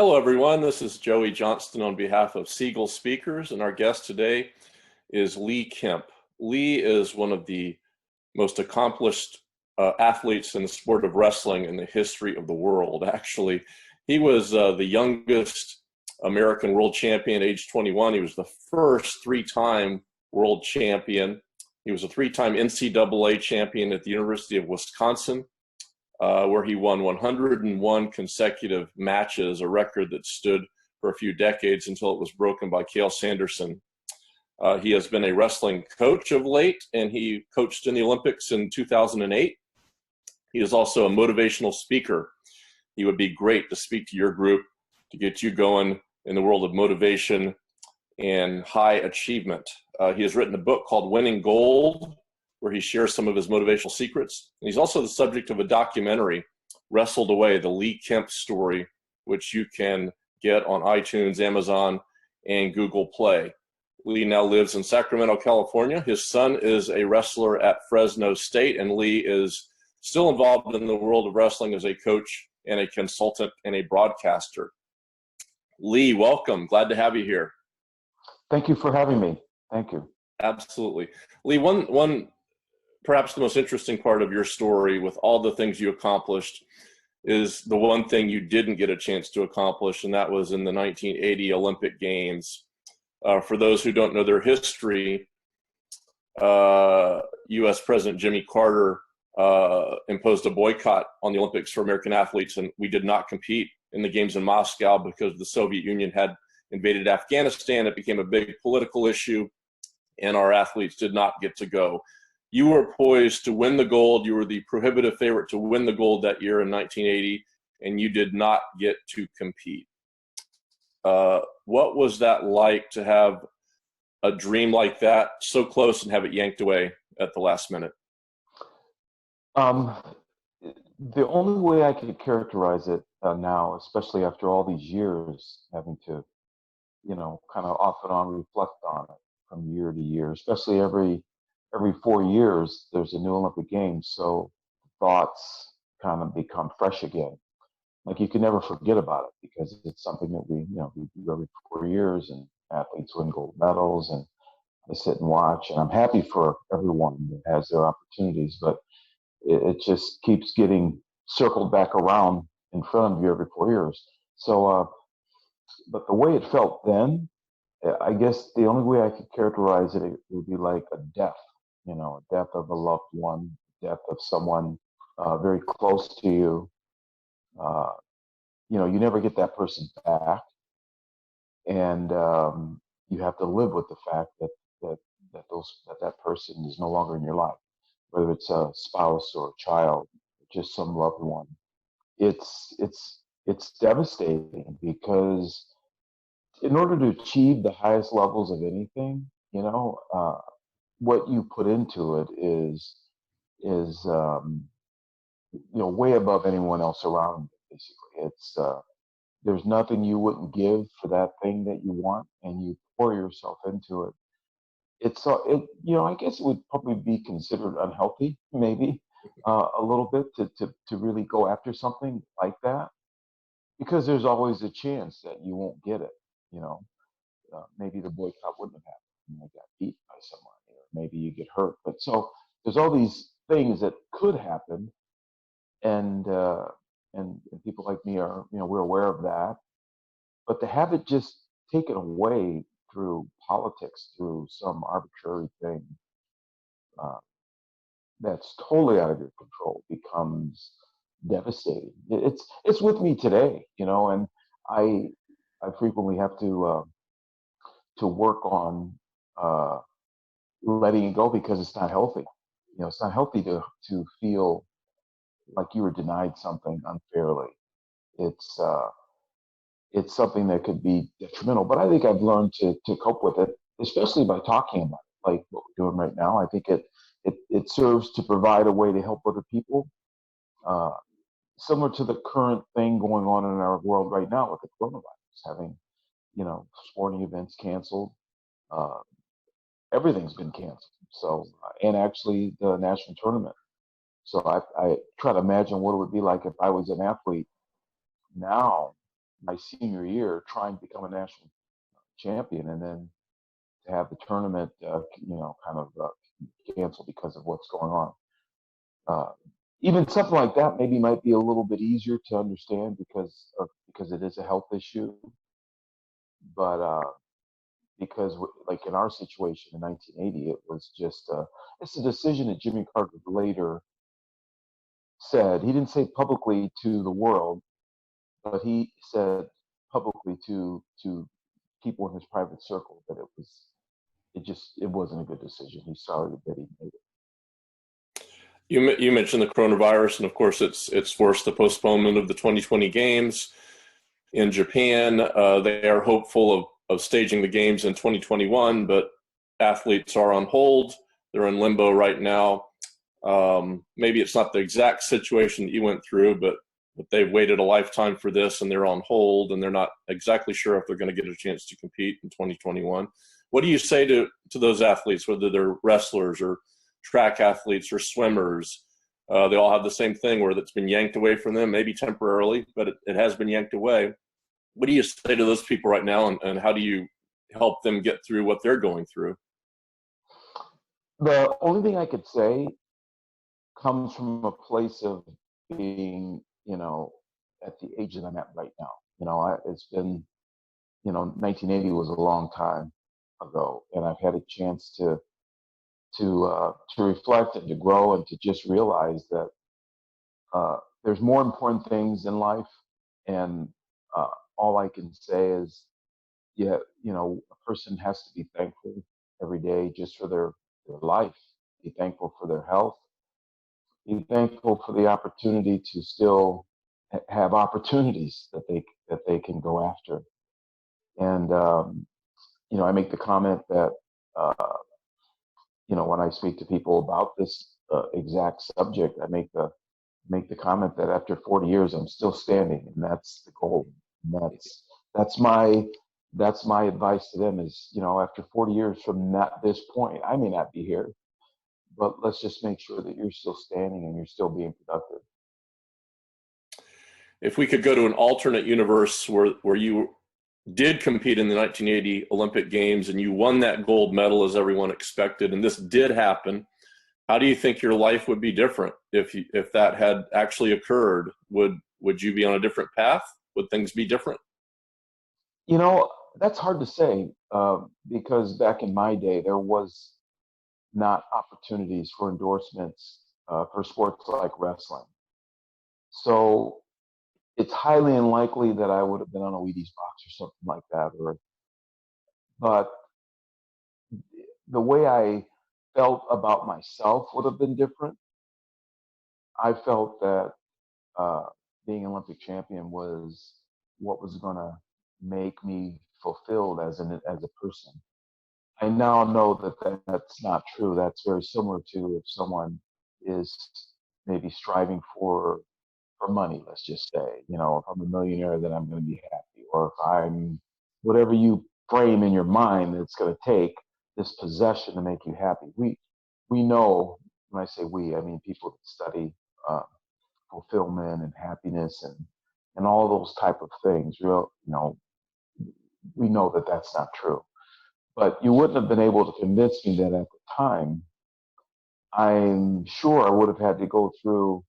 Hello, everyone. This is Joey Johnston on behalf of Siegel Speakers, and our guest today is Lee Kemp. Lee is one of the most accomplished athletes in the sport of wrestling in the history of the world. Actually, he was the youngest American world champion, age 21. He was the first three-time world champion. He was a three-time NCAA champion at the University of Wisconsin, where he won 101 consecutive matches, a record that stood for a few decades until it was broken by Cael Sanderson. He has been a wrestling coach of late, and he coached in the Olympics in 2008. He is also a motivational speaker. He would be great to speak to your group to get you going in the world of motivation and high achievement. He has written a book called Winning Gold, where he shares some of his motivational secrets. And he's also the subject of a documentary, Wrestled Away, the Lee Kemp story, which you can get on iTunes, Amazon, and Google Play. Lee now lives in Sacramento, California. His son is a wrestler at Fresno State, and Lee is still involved in the world of wrestling as a coach and a consultant and a broadcaster. Lee, welcome. Glad to have you here. Thank you for having me. Thank you. Absolutely. Lee, one perhaps the most interesting part of your story, with all the things you accomplished, is the one thing you didn't get a chance to accomplish, and that was in the 1980 Olympic Games. For those who don't know their history, U.S. President Jimmy Carter imposed a boycott on the Olympics for American athletes, and we did not compete in the Games in Moscow because the Soviet Union had invaded Afghanistan. It became a big political issue, and our athletes did not get to go. You were poised to win the gold. You were the prohibitive favorite to win the gold that year in 1980, and you did not get to compete. What was that like to have a dream like that so close and have it yanked away at the last minute? The only way I could characterize it now, especially after all these years, having to, kind of off and on reflect on it from year to year, especially every 4 years, there's a new Olympic Games, so thoughts kind of become fresh again. Like, you can never forget about it because it's something that we do every 4 years, and athletes win gold medals, and I sit and watch, and I'm happy for everyone that has their opportunities, but it just keeps getting circled back around in front of you every 4 years. So, but the way it felt then, I guess the only way I could characterize it, it would be like a death. A death of a loved one, death of someone very close to you. You never get that person back, and you have to live with the fact that person is no longer in your life, whether it's a spouse or a child, just some loved one. It's devastating because in order to achieve the highest levels of anything, what you put into it is way above anyone else around you, basically. It's there's nothing you wouldn't give for that thing that you want, and you pour yourself into it. I guess it would probably be considered unhealthy, maybe a little bit, to really go after something like that, because there's always a chance that you won't get it. Maybe the boycott wouldn't have happened, and they got beat by someone, or maybe you get hurt. But so there's all these things that could happen, and people like me are, we're aware of that. But to have it just taken away through politics, through some arbitrary thing that's totally out of your control, becomes devastating. It's with me today, and I frequently have to work on letting it go because it's not healthy. It's not healthy to feel like you were denied something unfairly. It's something that could be detrimental, but I think I've learned to cope with it, especially by talking about it, like what we're doing right now. I think it serves to provide a way to help other people, similar to the current thing going on in our world right now with the coronavirus, having sporting events canceled. Everything's been canceled. So, and actually the national tournament. So I try to imagine what it would be like if I was an athlete now my senior year trying to become a national champion, and then to have the tournament, kind of canceled because of what's going on. Uh, Even something like that maybe might be a little bit easier to understand because it is a health issue. But because like in our situation in 1980, it was just it's a decision that Jimmy Carter later said. He didn't say publicly to the world, but he said publicly to people in his private circle that it wasn't a good decision. He's sorry that he made it. You mentioned the coronavirus, and of course, it's forced the postponement of the 2020 games in Japan. They are hopeful of staging the games in 2021, but athletes are on hold. They're in limbo right now. Maybe it's not the exact situation that you went through, but they've waited a lifetime for this, and they're on hold, and they're not exactly sure if they're going to get a chance to compete in 2021. What do you say to those athletes, whether they're wrestlers or track athletes or swimmers? They all have the same thing where it's been yanked away from them, maybe temporarily, but it has been yanked away. What do you say to those people right now, and how do you help them get through what they're going through? The only thing I could say comes from a place of being, at the age that I'm at right now. It's been, 1980 was a long time ago, and I've had a chance to reflect and to grow and to just realize that there's more important things in life, and all I can say is, yeah, a person has to be thankful every day just for their life, be thankful for their health, be thankful for the opportunity to still have opportunities that they can go after. And I make the comment that when I speak to people about this exact subject, I make the comment that after 40 years, I'm still standing, and that's the goal. And that's my advice to them is, after 40 years from this point, I may not be here, but let's just make sure that you're still standing and you're still being productive. If we could go to an alternate universe where you did compete in the 1980 Olympic Games and you won that gold medal as everyone expected, and this did happen, how do you think your life would be different if that had actually occurred? Would you be on a different path? Would things be different? That's hard to say because back in my day, there was not opportunities for endorsements for sports like wrestling. So it's highly unlikely that I would have been on a Wheaties box or something like that. But the way I felt about myself would have been different. I felt that being an Olympic champion was what was going to make me fulfilled as a person. I now know that that's not true. That's very similar to if someone is maybe striving for money, let's just say. If I'm a millionaire, then I'm going to be happy. Or if I'm whatever you frame in your mind that it's going to take this possession to make you happy. We know, when I say we, I mean people that study fulfillment and happiness and all those type of things. We know that that's not true. But you wouldn't have been able to convince me that at the time. I'm sure I would have had to go through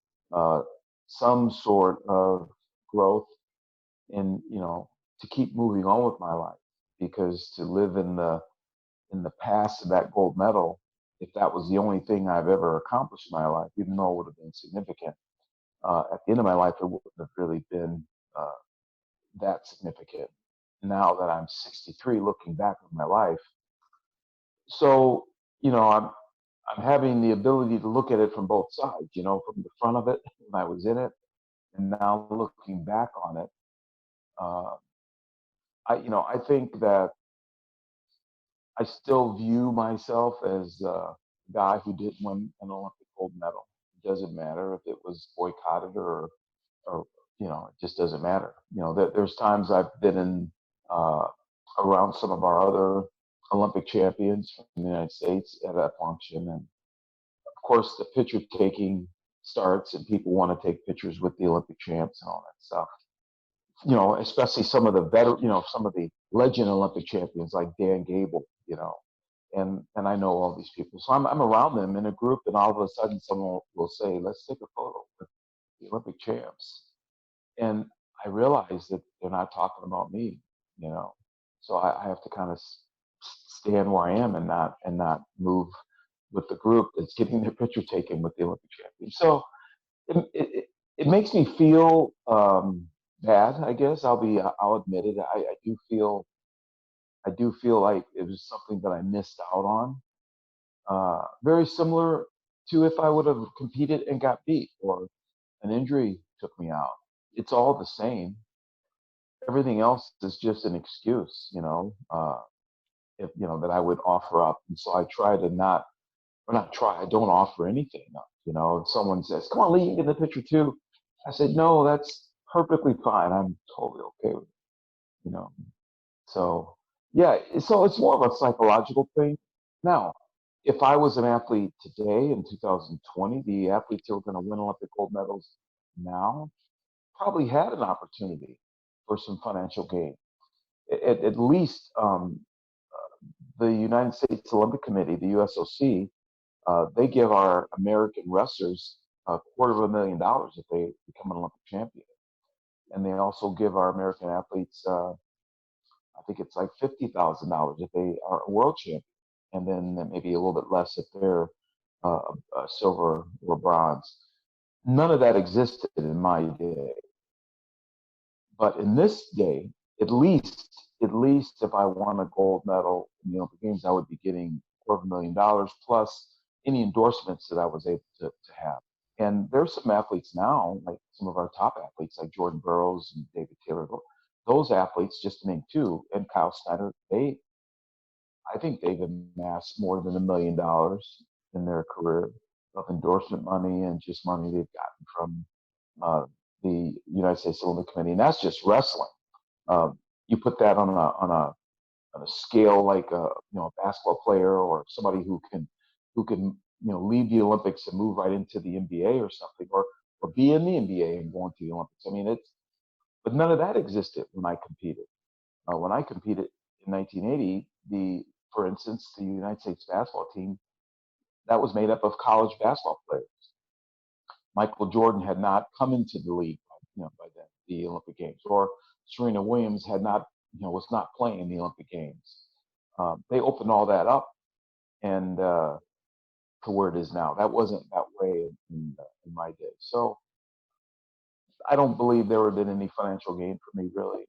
some sort of growth and to keep moving on with my life, because to live in the past of that gold medal, if that was the only thing I've ever accomplished in my life, even though it would have been significant, at the end of my life it wouldn't have really been that significant. Now that I'm 63, looking back on my life, so I'm having the ability to look at it from both sides, from the front of it when I was in it, and now looking back on it. I think that I still view myself as a guy who did win an Olympic gold medal. It doesn't matter if it was boycotted or it just doesn't matter. There's times I've been in around some of our other Olympic champions from the United States at a function, and of course the picture taking starts and people want to take pictures with the Olympic champs and all that stuff. especially some of the better, some of the legend Olympic champions like Dan Gable, and I know all these people. So I'm around them in a group, and all of a sudden someone will say, "Let's take a photo with the Olympic champs," and I realize that they're not talking about me, you know. So I have to kind of stand where I am and not move with the group that's getting their picture taken with the Olympic champion. So it makes me feel bad. I guess I'll admit it. I do feel like it was something that I missed out on. Very similar to if I would have competed and got beat or an injury took me out. It's all the same. Everything else is just an excuse, if that I would offer up. And so I try to not, or not try. I don't offer anything up. If someone says, "Come on, Lee, you get in the picture too," I said, "No, that's perfectly fine. I'm totally okay with it." You know. So yeah, so it's more of a psychological thing. Now, if I was an athlete today in 2020, the athletes who are going to win Olympic gold medals now probably had an opportunity for some financial gain. At least the United States Olympic Committee, the USOC, they give our American wrestlers $250,000 if they become an Olympic champion, and they also give our American athletes, I think it's like $50,000 if they are a world champion, and then maybe a little bit less if they're silver or bronze. None of that existed in my day. But in this day, at least if I won a gold medal in the Olympic Games, I would be getting $250,000 plus any endorsements that I was able to have. And there's some athletes now, like some of our top athletes, like Jordan Burroughs and David Taylor. Those athletes, just to name two, and Kyle Snyder, I think they've amassed more than $1 million in their career of endorsement money and just money they've gotten from the United States Olympic Committee, and that's just wrestling. You put that on a scale like a basketball player or somebody who can leave the Olympics and move right into the NBA or something, or be in the NBA and go into the Olympics. I mean, but none of that existed when I competed. When I competed in 1980, for instance, the United States basketball team that was made up of college basketball players. Michael Jordan had not come into the league, by then, the Olympic Games, or Serena Williams was not playing the Olympic Games. They opened all that up and to where it is now. That wasn't that way in my day. So I don't believe there would have been any financial gain for me really,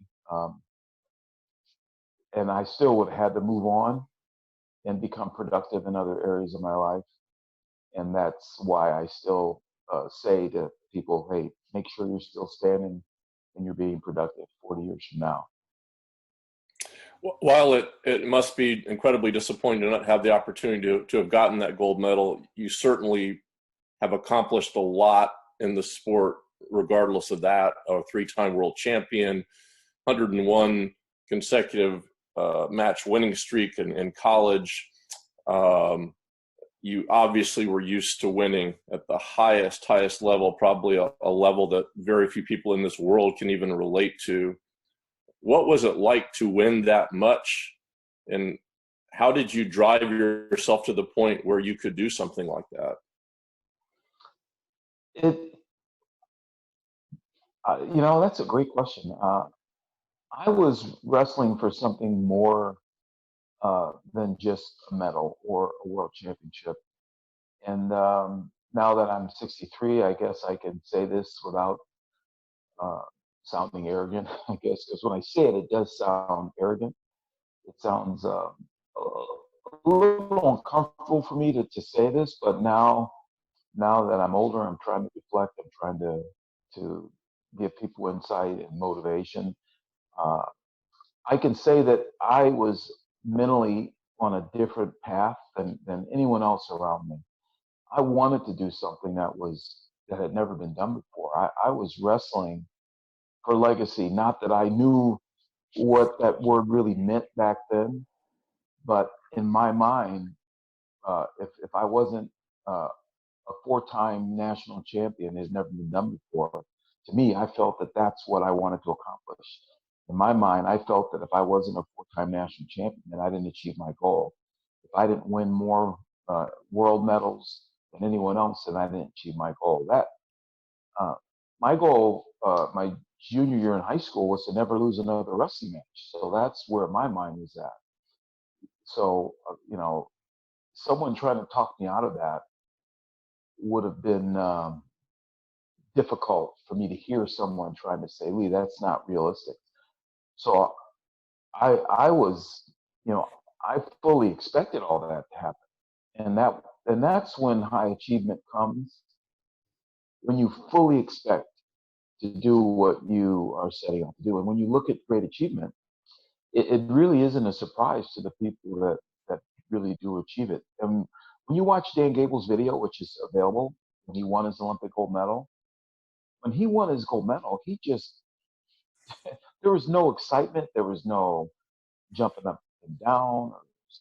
and I still would have had to move on and become productive in other areas of my life. And that's why I still say to people, hey, make sure you're still standing and you're being productive 40 years from now. While it must be incredibly disappointing to not have the opportunity to have gotten that gold medal, you certainly have accomplished a lot in the sport, regardless of that. A three-time world champion, 101 consecutive match winning streak in college. You obviously were used to winning at the highest level, probably a level that very few people in this world can even relate to. What was it like to win that much? And how did you drive yourself to the point where you could do something like that? That's a great question. I was wrestling for something more than just a medal or a world championship. And now that I'm 63, I guess I can say this without uh, sounding arrogant, I guess, because when I say it, it does sound arrogant. It sounds a little uncomfortable for me to say this, but now that I'm older, I'm trying to reflect. I'm trying to give people insight and motivation. Uh, I can say that I was mentally on a different path than anyone else around me. I wanted to do something that had never been done before. I was wrestling for legacy. Not that I knew what that word really meant back then, but in my mind, if I wasn't a four-time national champion, it had never been done before. to me, I felt that that's what I wanted to accomplish. In my mind, I felt that if I wasn't a four-time national champion, then I didn't achieve my goal. If I didn't win more world medals than anyone else, then I didn't achieve my goal. Uh, my goal, my junior year in high school, was to never lose another wrestling match. So that's where my mind was at. So, someone trying to talk me out of that would have been difficult for me to hear someone trying to say, Lee, that's not realistic. So I was, I fully expected all that to happen. And that's when high achievement comes, when you fully expect to do what you are setting out to do. And when you look at great achievement, it really isn't a surprise to the people that really do achieve it. And when you watch Dan Gable's video, which is available, when he won his Olympic gold medal, when he won his gold medal, he just, there was no excitement. There was no jumping up and down.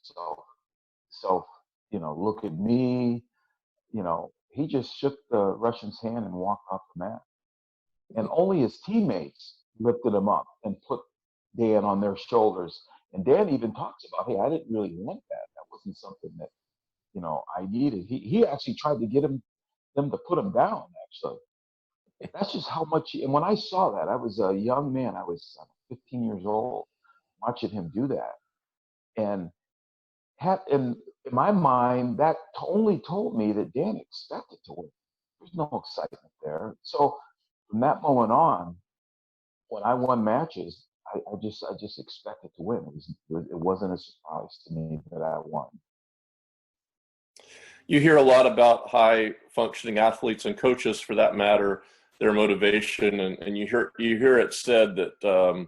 So, look at me. He just shook the Russian's hand and walked off the mat. And only his teammates lifted him up and put Dan on their shoulders. And Dan even talks about, hey, I didn't really want that. That wasn't something that, I needed. He actually tried to get them to put him down, actually. That's just how much. And when I saw that, I was a young man. I was 15 years old, watching him do that. And in my mind, that only told me that Dan expected to win. There's no excitement there. So from that moment on, when I won matches, I just expected to win. It wasn't a surprise to me that I won. You hear a lot about high functioning athletes and coaches, for that matter, their motivation, and you hear it said that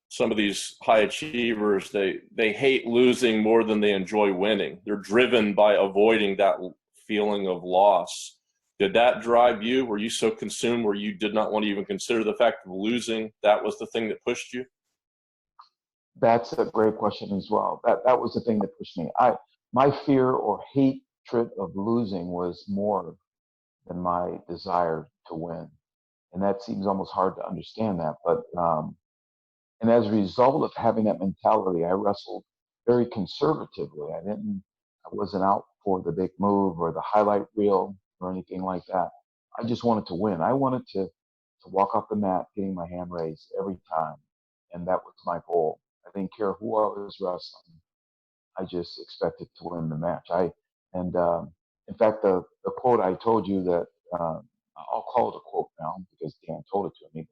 some of these high achievers, they hate losing more than they enjoy winning. They're driven by avoiding that feeling of loss. Did that drive you? Were you so consumed where you did not want to even consider the fact of losing? That was the thing that pushed you? That's a great question as well. That was the thing that pushed me. My fear or hatred of losing was more than my desire to win. And that seems almost hard to understand that. But and as a result of having that mentality, I wrestled very conservatively. I wasn't out for the big move or the highlight reel or anything like that. I just wanted to win. I wanted to walk off the mat getting my hand raised every time. And that was my goal. I didn't care who I was wrestling. I just expected to win the match. In fact, the quote I told you that, I'll call it a quote now because Dan told it to me.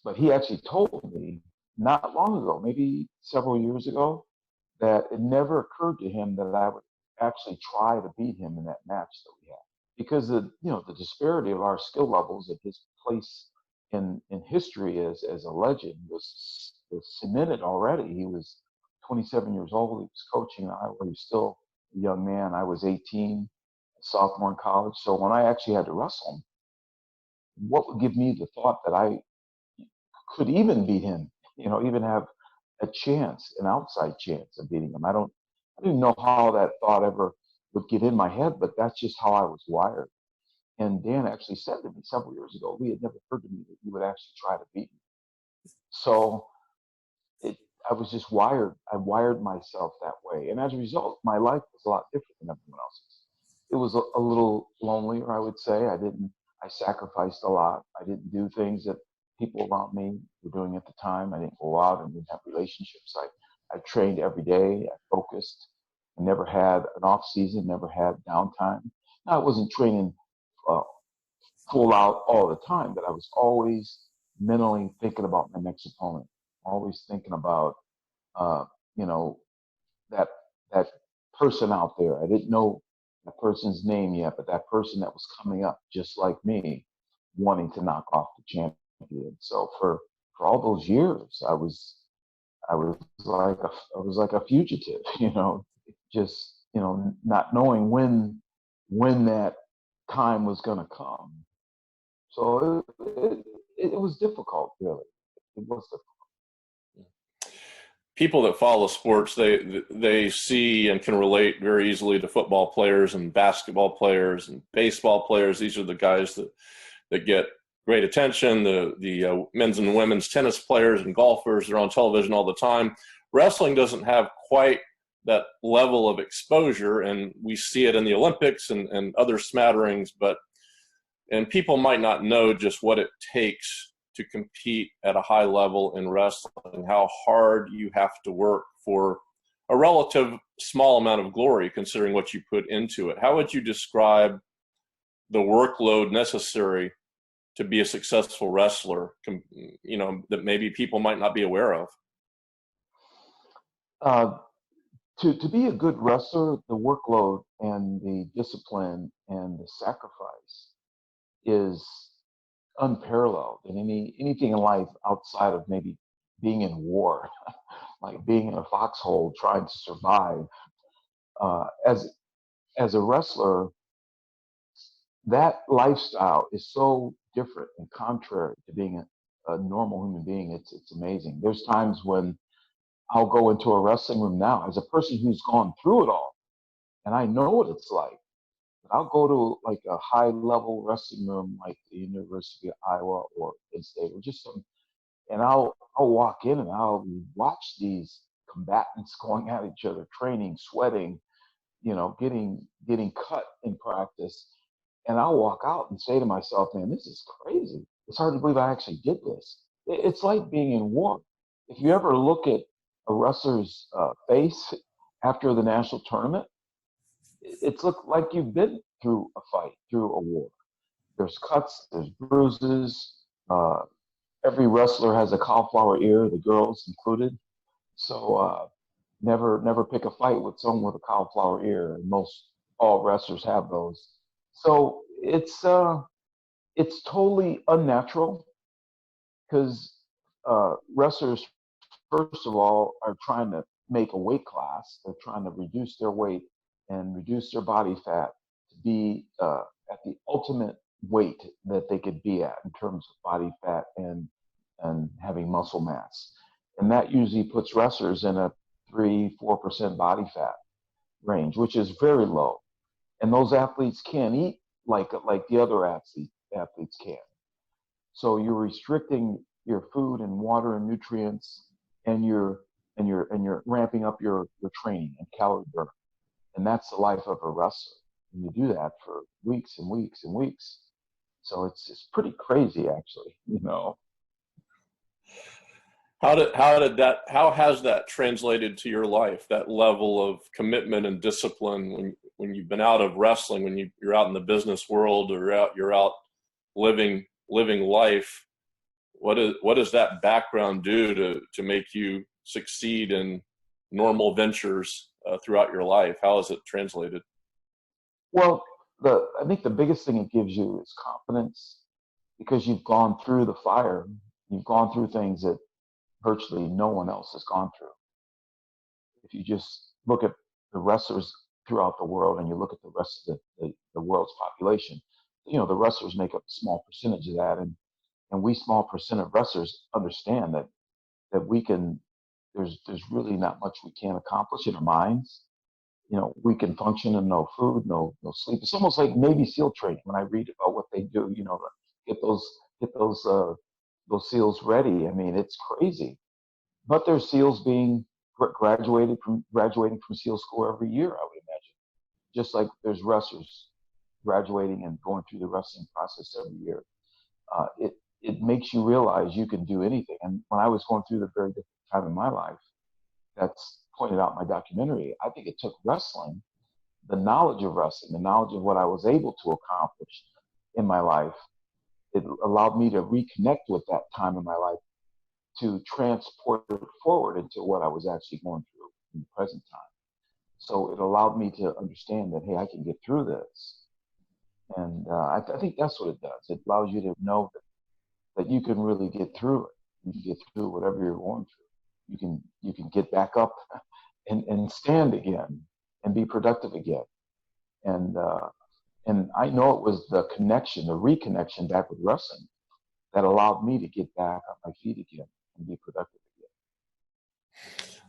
But he actually told me not long ago, maybe several years ago, that it never occurred to him that I would actually try to beat him in that match that we had, because the disparity of our skill levels at his place in history as a legend was cemented already. He was 27 years old. He was coaching in Iowa. He was still a young man. I was 18, a sophomore in college. So when I actually had to wrestle him, what would give me the thought that I could even beat him, even have a chance, an outside chance of beating him? I didn't know how that thought ever would get in my head, but that's just how I was wired. And Dan actually said to me several years ago, Lee, it never occurred to me that you would actually try to beat me. So I was just wired. I wired myself that way. And as a result, my life was a lot different than everyone else's. It was a little lonelier, I would say. I sacrificed a lot. I didn't do things that people around me were doing at the time. I didn't go out and didn't have relationships. I trained every day. I focused. I never had an off season, never had downtime. Now, I wasn't training full out all the time, but I was always mentally thinking about my next opponent, always thinking about, that person out there. I didn't know that person's name yet, but that person that was coming up just like me, wanting to knock off the champion. So for all those years, I was like a fugitive, just not knowing when that time was going to come. So it was difficult, really. It was difficult. People that follow sports, they see and can relate very easily to football players and basketball players and baseball players. These are the guys that that get great attention. The men's and women's tennis players and golfers are on television all the time. Wrestling doesn't have quite that level of exposure, and we see it in the Olympics and other smatterings, and people might not know just what it takes to compete at a high level in wrestling, how hard you have to work for a relative small amount of glory considering what you put into it. How would you describe the workload necessary to be a successful wrestler, that maybe people might not be aware of? To be a good wrestler, the workload and the discipline and the sacrifice is unparalleled in anything in life outside of maybe being in war, like being in a foxhole trying to survive. As a wrestler, that lifestyle is so different and contrary to being a normal human being. It's amazing. There's times when I'll go into a wrestling room now as a person who's gone through it all, and I know what it's like. But I'll go to like a high level wrestling room like the University of Iowa or in-state or just some, and I'll walk in and I'll watch these combatants going at each other, training, sweating, getting cut in practice. And I'll walk out and say to myself, man, this is crazy. It's hard to believe I actually did this. It's like being in war. If you ever look at a wrestler's face after the national tournament, it's looked like you've been through a fight, through a war. There's cuts, there's bruises. Every wrestler has a cauliflower ear, the girls included. So never pick a fight with someone with a cauliflower ear. And all wrestlers have those. So it's totally unnatural because wrestlers, first of all, are trying to make a weight class. They're trying to reduce their weight and reduce their body fat to be at the ultimate weight that they could be at in terms of body fat and having muscle mass. And that usually puts wrestlers in a 3-4% body fat range, which is very low. And those athletes can't eat like the other athletes can. So you're restricting your food and water and nutrients, and you're ramping up your training and calorie burn. And that's the life of a wrestler. And you do that for weeks and weeks and weeks. So it's pretty crazy, actually, How has that translated to your life, that level of commitment and discipline when you've been out of wrestling, when you're out in the business world, or you're out living life? What does that background do to make you succeed in normal ventures throughout your life? How has it translated? Well, I think the biggest thing it gives you is confidence, because you've gone through the fire. You've gone through things that virtually no one else has gone through. If you just look at the wrestlers throughout the world and you look at the rest of the world's population, the wrestlers make up a small percentage of that. And we small percent of wrestlers understand that we can, there's really not much we can't accomplish in our minds. We can function in no food, no sleep. It's almost like Navy SEAL training when I read about what they do, to get those SEALs ready. I mean, it's crazy. But there's SEALs being graduating from SEAL school every year, I would imagine. Just like there's wrestlers graduating and going through the wrestling process every year. It makes you realize you can do anything. And when I was going through the very difficult time in my life, that's pointed out in my documentary, I think it took wrestling, the knowledge of wrestling, the knowledge of what I was able to accomplish in my life. It allowed me to reconnect with that time in my life to transport it forward into what I was actually going through in the present time. So it allowed me to understand that, hey, I can get through this. And I think that's what it does. It allows you to know that you can really get through it. You can get through whatever you're going through. You can get back up and stand again and be productive again. And I know it was the reconnection back with wrestling that allowed me to get back on my feet again and be productive again.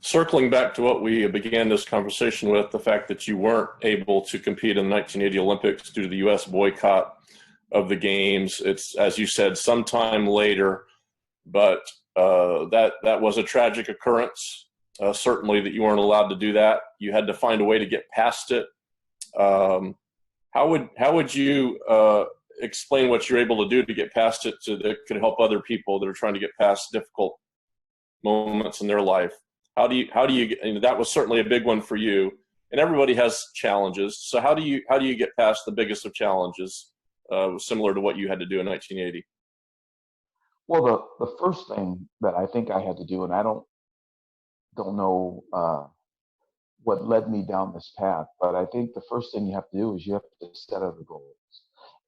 Circling back to what we began this conversation with, the fact that you weren't able to compete in the 1980 Olympics due to the U.S. boycott, of the games. It's, as you said, sometime later, but that was a tragic occurrence. Certainly that you weren't allowed to do that. You had to find a way to get past it. How would you explain what you're able to do to get past it, so that could help other people that are trying to get past difficult moments in their life? How do you and that was certainly a big one for you, and everybody has challenges. So how do you get past the biggest of challenges, similar to what you had to do in 1980? Well, the first thing that I think I had to do, and I don't know what led me down this path, but I think the first thing you have to do is you have to set other goals,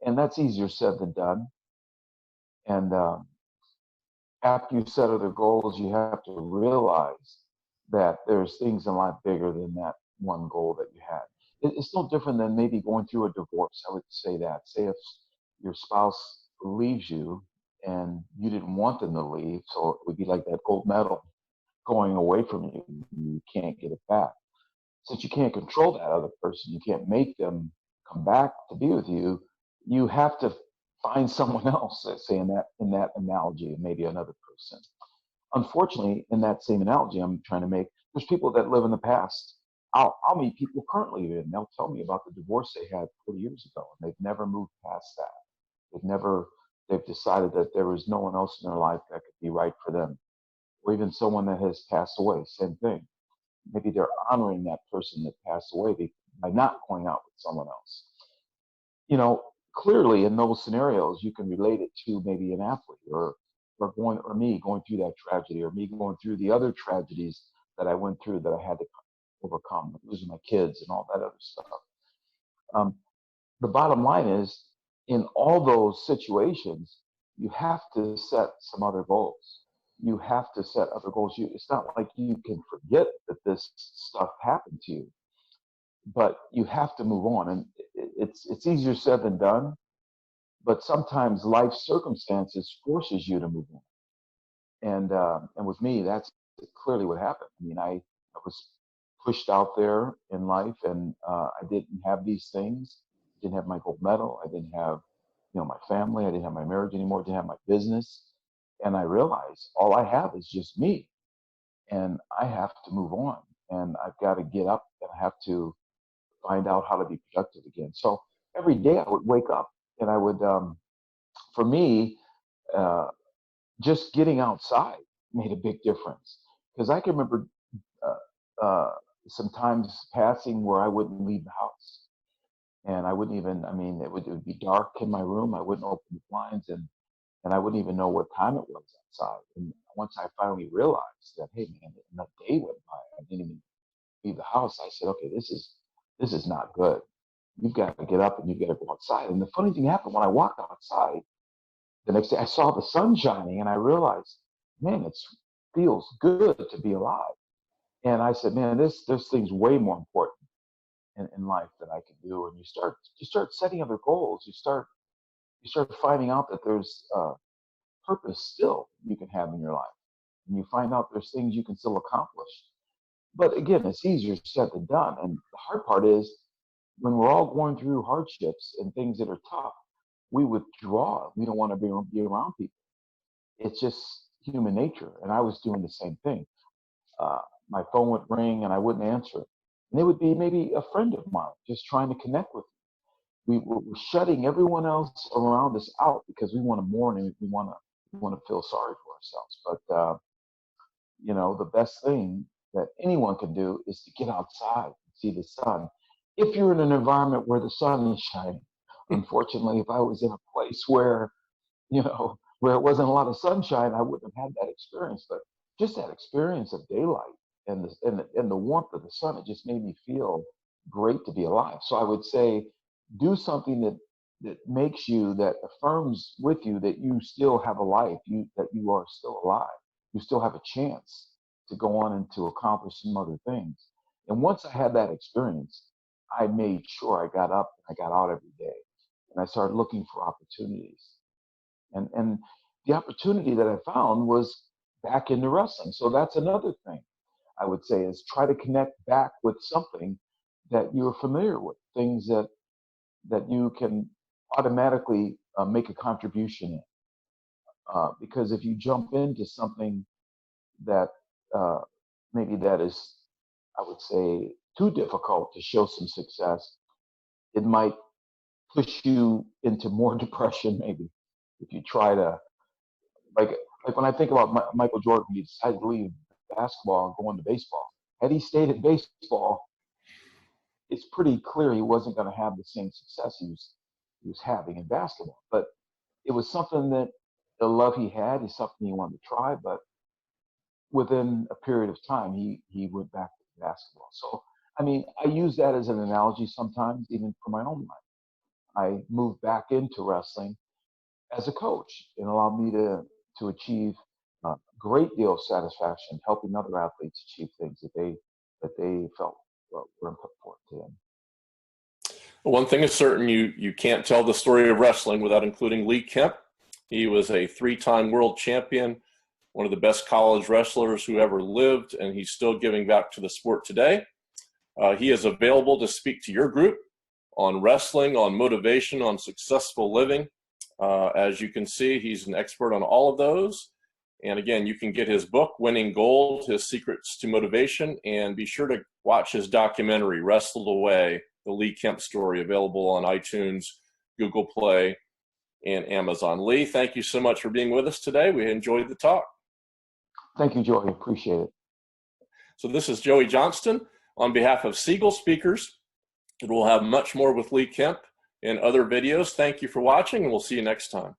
and that's easier said than done. And after you set other goals, you have to realize that there's things in life bigger than that one goal that you had. It's no different than maybe going through a divorce. I would say that. Say if your spouse leaves you and you didn't want them to leave, so it would be like that gold medal going away from you. You can't get it back. Since you can't control that other person, you can't make them come back to be with you. You have to find someone else. Let's say in that analogy, maybe another person. Unfortunately, in that same analogy I'm trying to make, there's people that live in the past. I'll meet people currently, and they'll tell me about the divorce they had 40 years ago, and they've never moved past that. They've decided that there was no one else in their life that could be right for them, or even someone that has passed away. Same thing. Maybe they're honoring that person that passed away by not going out with someone else. You know, clearly in those scenarios, you can relate it to maybe an athlete or me going through that tragedy, or me going through the other tragedies that I went through that I had to overcome, losing my kids and all that other stuff. Um, the bottom line is, in all those situations, you have to set some other goals. You have to set other goals. It's not like you can forget that this stuff happened to you, but you have to move on. And it's easier said than done. But sometimes life circumstances forces you to move on. And with me, that's clearly what happened. I mean, I was pushed out there in life, and I didn't have these things. Didn't have my gold medal. I didn't have, my family. I didn't have my marriage anymore. I didn't have my business. And I realized all I have is just me, and I have to move on. And I've got to get up, and I have to find out how to be productive again. So every day I would wake up, and I would, for me, uh, just getting outside made a big difference, because I can remember some times passing where I wouldn't leave the house, and I wouldn't even. I mean, it would be dark in my room. I wouldn't open the blinds, and I wouldn't even know what time it was outside. And once I finally realized that, hey man, enough day went by, I didn't even leave the house. I said, okay, this is not good. You've got to get up and you've got to go outside. And the funny thing happened when I walked outside the next day. I saw the sun shining, and I realized, man, it feels good to be alive. And I said, man, there's things way more important in life that I can do. And you start setting other goals. You start finding out that there's purpose still you can have in your life, and you find out there's things you can still accomplish. But again, it's easier said than done. And the hard part is, when we're all going through hardships and things that are tough, we withdraw. We don't want to be around people. It's just human nature. And I was doing the same thing. Uh, my phone would ring and I wouldn't answer it. And it would be maybe a friend of mine just trying to connect with me. We're shutting everyone else around us out because we want to mourn, and we want to feel sorry for ourselves. But the best thing that anyone can do is to get outside and see the sun. If you're in an environment where the sun is shining. Unfortunately, if I was in a place where it wasn't a lot of sunshine, I wouldn't have had that experience. But just that experience of daylight and the warmth of the sun, it just made me feel great to be alive. So I would say, do something that makes you, that affirms with you that you still have a life, that you are still alive. You still have a chance to go on and to accomplish some other things. And once I had that experience, I made sure I got up and I got out every day, and I started looking for opportunities. And the opportunity that I found was back into wrestling. So that's another thing I would say, is try to connect back with something that you're familiar with, things that you can automatically make a contribution in. Because if you jump into something that maybe that is, I would say, too difficult to show some success, it might push you into more depression. Maybe if you try to, like when I think about Michael Jordan, he decided to leave basketball and go into baseball. Had he stayed at baseball, it's pretty clear he wasn't going to have the same success he was having in basketball. But it was something that the love he had is something he wanted to try. But within a period of time, he went back to basketball. So I mean, I use that as an analogy sometimes, even for my own life. I moved back into wrestling as a coach. It allowed me to achieve a great deal of satisfaction helping other athletes achieve things that they felt were important to them. One thing is certain, you can't tell the story of wrestling without including Lee Kemp. He was a 3-time world champion, one of the best college wrestlers who ever lived, and he's still giving back to the sport today. He is available to speak to your group on wrestling, on motivation, on successful living. As you can see, he's an expert on all of those. And again, you can get his book, Winning Gold, His Secrets to Motivation, and be sure to watch his documentary, Wrestled Away, the Lee Kemp story, available on iTunes, Google Play, and Amazon. Lee, thank you so much for being with us today. We enjoyed the talk. Thank you, Joey. Appreciate it. So this is Joey Johnston on behalf of Siegel Speakers. We'll have much more with Lee Kemp in other videos. Thank you for watching, and we'll see you next time.